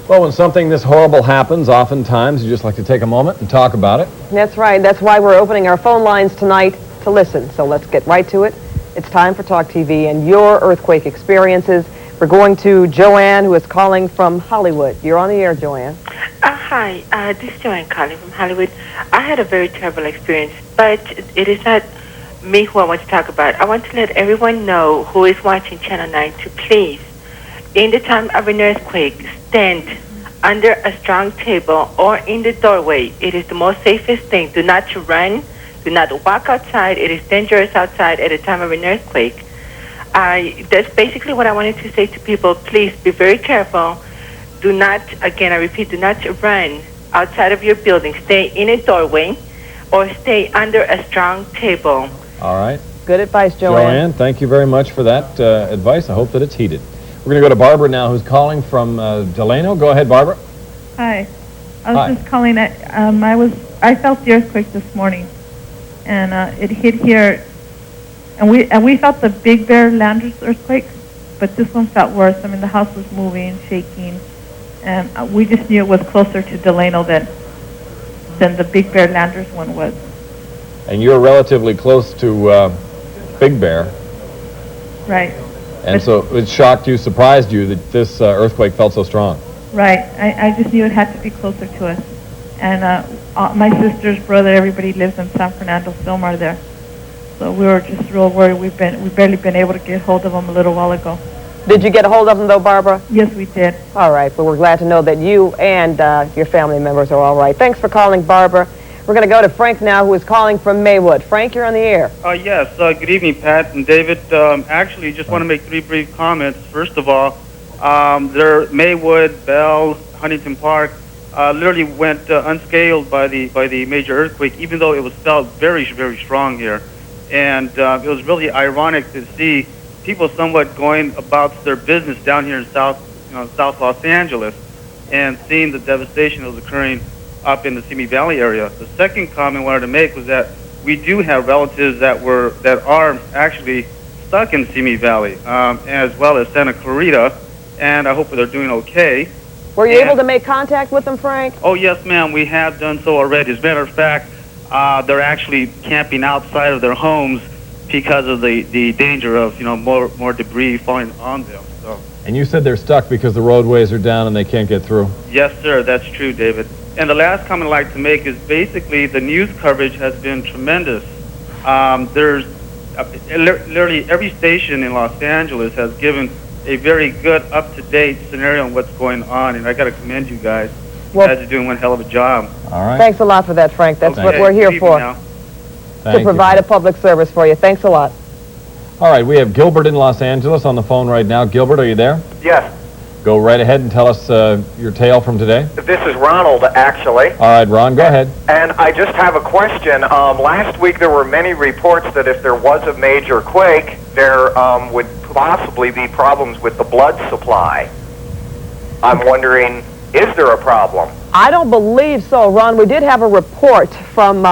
Well, when something this horrible happens, oftentimes you just like to take a moment and talk about it. That's right. That's why we're opening our phone lines tonight to listen. So let's get right to it. It's time for Talk TV and your earthquake experiences. We're going to Joanne, who is calling from Hollywood. You're on the air, Joanne. Hi, this is Joanne calling from Hollywood. I had a very terrible experience, but it is not me who I want to talk about. I want to let everyone know who is watching Channel 9 to please, in the time of an earthquake, stand under a strong table or in the doorway. It is the most safest thing. Do not run. Do not walk outside. It is dangerous outside at the time of an earthquake. That's basically what I wanted to say to people. Please be very careful. Do not, again, I repeat, do not run outside of your building. Stay in a doorway or stay under a strong table. All right. Good advice, Joanne. Joanne, thank you very much for that advice. I hope that it's heeded. We're going to go to Barbara now, who's calling from Delano. Go ahead, Barbara. Hi. I was just calling. I felt the earthquake this morning, and it hit here, and we felt the Big Bear Landers earthquake, but this one felt worse. I mean, the house was moving, shaking, and we just knew it was closer to Delano than the Big Bear Landers one was. And you're relatively close to Big Bear. Right. And so it shocked you, surprised you that this earthquake felt so strong. Right. I just knew it had to be closer to us. And my sister's brother, everybody lives in San Fernando, Silmar there. So we were just real worried. We've barely been able to get hold of them a little while ago. Did you get a hold of them, though, Barbara? Yes, we did. All right. Well, we're glad to know that you and your family members are all right. Thanks for calling, Barbara. We're going to go to Frank now, who is calling from Maywood. Frank, you're on the air. Yes. Good evening, Pat and David. Actually, just want to make 3 brief comments. First of all, Maywood, Bell, Huntington Park literally went unscathed by the major earthquake, even though it was felt very, very strong here. And it was really ironic to see people somewhat going about their business down here in South Los Angeles, and seeing the devastation that was occurring up in the Simi Valley area. The second comment I wanted to make was that we do have relatives that are actually stuck in Simi Valley, as well as Santa Clarita, and I hope they're doing okay. Were you able to make contact with them, Frank? Oh, yes, ma'am. We have done so already. As a matter of fact, they're actually camping outside of their homes because of the danger of more debris falling on them. So. And you said they're stuck because the roadways are down and they can't get through. Yes, sir. That's true, David. And the last comment I'd like to make is basically the news coverage has been tremendous. There's literally every station in Los Angeles has given a very good, up-to-date scenario on what's going on, and I got to commend you guys. You guys are doing one hell of a job. All right. Thanks a lot for that, Frank. That's what we're here for, to provide a public service for you. Thanks a lot. All right, we have Gilbert in Los Angeles on the phone right now. Gilbert, are you there? Yes. Go right ahead and tell us your tale from today. This is Ronald, actually. All right, Ron, go ahead. And I just have a question. Last week there were many reports that if there was a major quake, there would possibly be problems with the blood supply. I'm wondering, is there a problem? I don't believe so, Ron. We did have a report from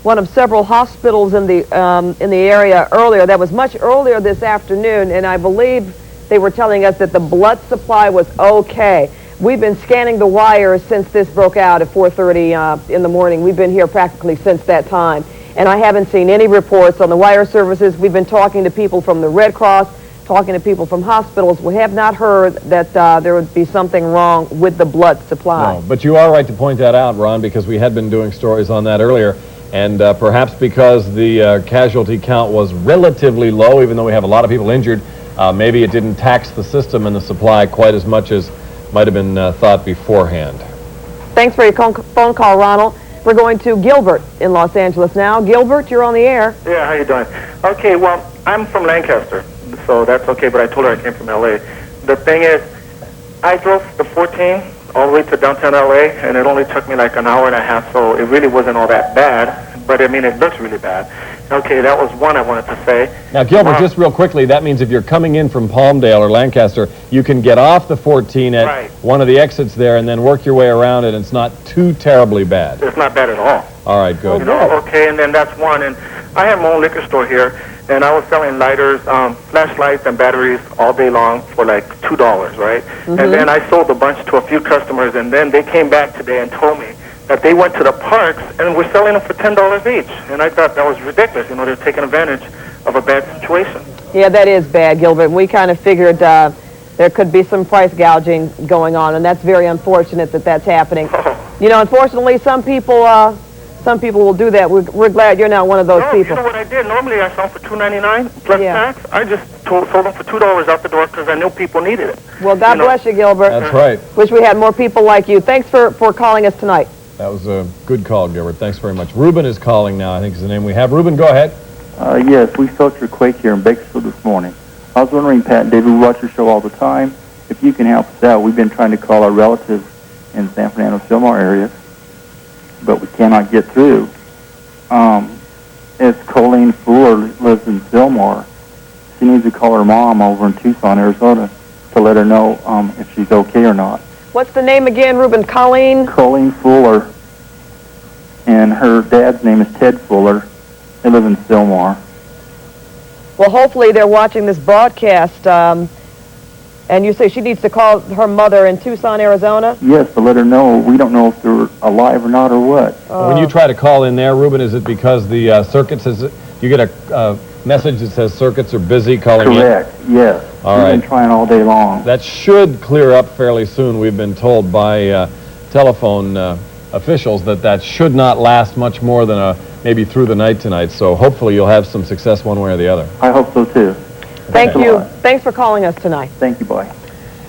one of several hospitals in the area earlier. That was much earlier this afternoon, and I believe they were telling us that the blood supply was okay. We've been scanning the wires since this broke out at 4:30 in the morning. We've been here practically since that time, and I haven't seen any reports on the wire services. We've been talking to people from the Red Cross, talking to people from hospitals. We have not heard that there would be something wrong with the blood supply. No, but you are right to point that out, Ron, because we had been doing stories on that earlier, and perhaps because the casualty count was relatively low, even though we have a lot of people injured, maybe it didn't tax the system and the supply quite as much as might have been thought beforehand. Thanks for your phone call, Ronald. We're going to Gilbert in Los Angeles now. Gilbert, you're on the air. Yeah, how you doing? Okay, well, I'm from Lancaster, so that's okay, but I told her I came from L.A. The thing is, I drove the 14 all the way to downtown L.A., and it only took me like an hour and a half, so it really wasn't all that bad, but I mean, it looks really bad. Okay, that was one I wanted to say. Now, Gilbert, just real quickly, that means if you're coming in from Palmdale or Lancaster, you can get off the 14 at one of the exits there and then work your way around it. It's not too terribly bad. It's not bad at all. All right, good. Okay, and then that's one. And I have my own liquor store here, and I was selling lighters, flashlights, and batteries all day long for like $2, right? And then I sold a bunch to a few customers, and then they came back today and told me that they went to the parks and were selling them for $10 each. And I thought that was ridiculous. You know, they're taking advantage of a bad situation. Yeah, that is bad, Gilbert. We kind of figured there could be some price gouging going on, and that's very unfortunate that that's happening. You know, unfortunately, some people will do that. We're glad you're not one of those No, people. you know what I did? Normally I sold for $2.99 plus tax. I just sold them for $2 out the door because I knew people needed it. Well, God bless you, Gilbert. That's right. Wish we had more people like you. Thanks for calling us tonight. That was a good call, Gilbert. Thanks very much. Ruben is calling now, I think is the name we have. Ruben, go ahead. Yes, we felt your quake here in Bakersfield this morning. I was wondering, Pat and David, we watch your show all the time. If you can help us out, we've been trying to call our relatives in San Fernando-Fillmore area, but we cannot get through. It's Colleen Fuller lives in Fillmore. She needs to call her mom over in Tucson, Arizona, to let her know if she's okay or not. What's the name again, Ruben? Colleen? Colleen Fuller, and her dad's name is Ted Fuller. They live in Fillmore. Well, hopefully they're watching this broadcast. And you say she needs to call her mother in Tucson, Arizona? Yes, but let her know. We don't know if they're alive or not or what. When you try to call in there, Ruben, is it because the circuits you get a message that says circuits are busy calling in? Correct, yes. All We've right. been trying all day long. That should clear up fairly soon. We've been told by telephone officials that should not last much more than maybe through the night tonight. So hopefully you'll have some success one way or the other. I hope so, too. Thank a you. lot. Thanks for calling us tonight. Thank you, bye.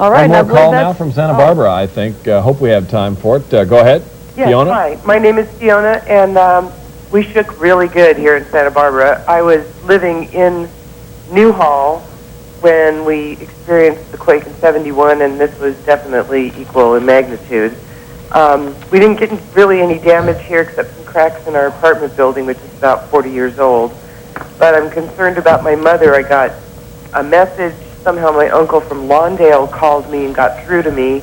All right. One more I believe call that's- now from Santa Barbara, I think. Hope we have time for it. Go ahead, Yes, Fiona. hi. My name is Fiona, and we shook really good here in Santa Barbara. I was living in Newhall when we experienced the quake in '71, and this was definitely equal in magnitude. We didn't get really any damage here except some cracks in our apartment building, which is about 40 years old. But I'm concerned about my mother. I got a message. Somehow my uncle from Lawndale called me and got through to me,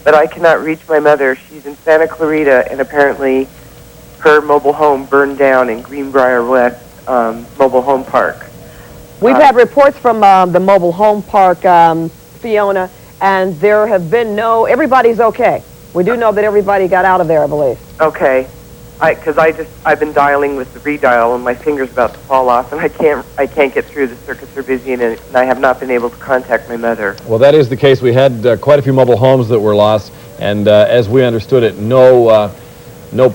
but I cannot reach my mother. She's in Santa Clarita, and apparently her mobile home burned down in Greenbrier West Mobile Home Park. We've had reports from the mobile home park, Fiona, and there have been everybody's okay. We do know that everybody got out of there, I believe. Okay, because I've been dialing with the redial, and my finger's about to fall off, and I can't get through. The circuits are busy, and I have not been able to contact my mother. Well, that is the case. We had quite a few mobile homes that were lost, and as we understood it, no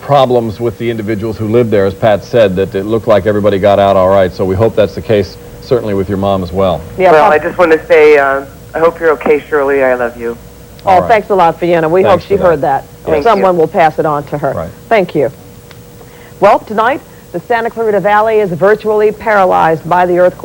problems with the individuals who lived there, as Pat said, that it looked like everybody got out all right. So we hope that's the case, certainly with your mom as well. Yeah. Well, I just want to say I hope you're okay, Shirley. I love you. Oh, All right. thanks a lot, Fiona. We hope Thanks she for that. heard that. Thank Someone you. will pass it on to her. Right. Thank you. Well, tonight, the Santa Clarita Valley is virtually paralyzed by the earthquake.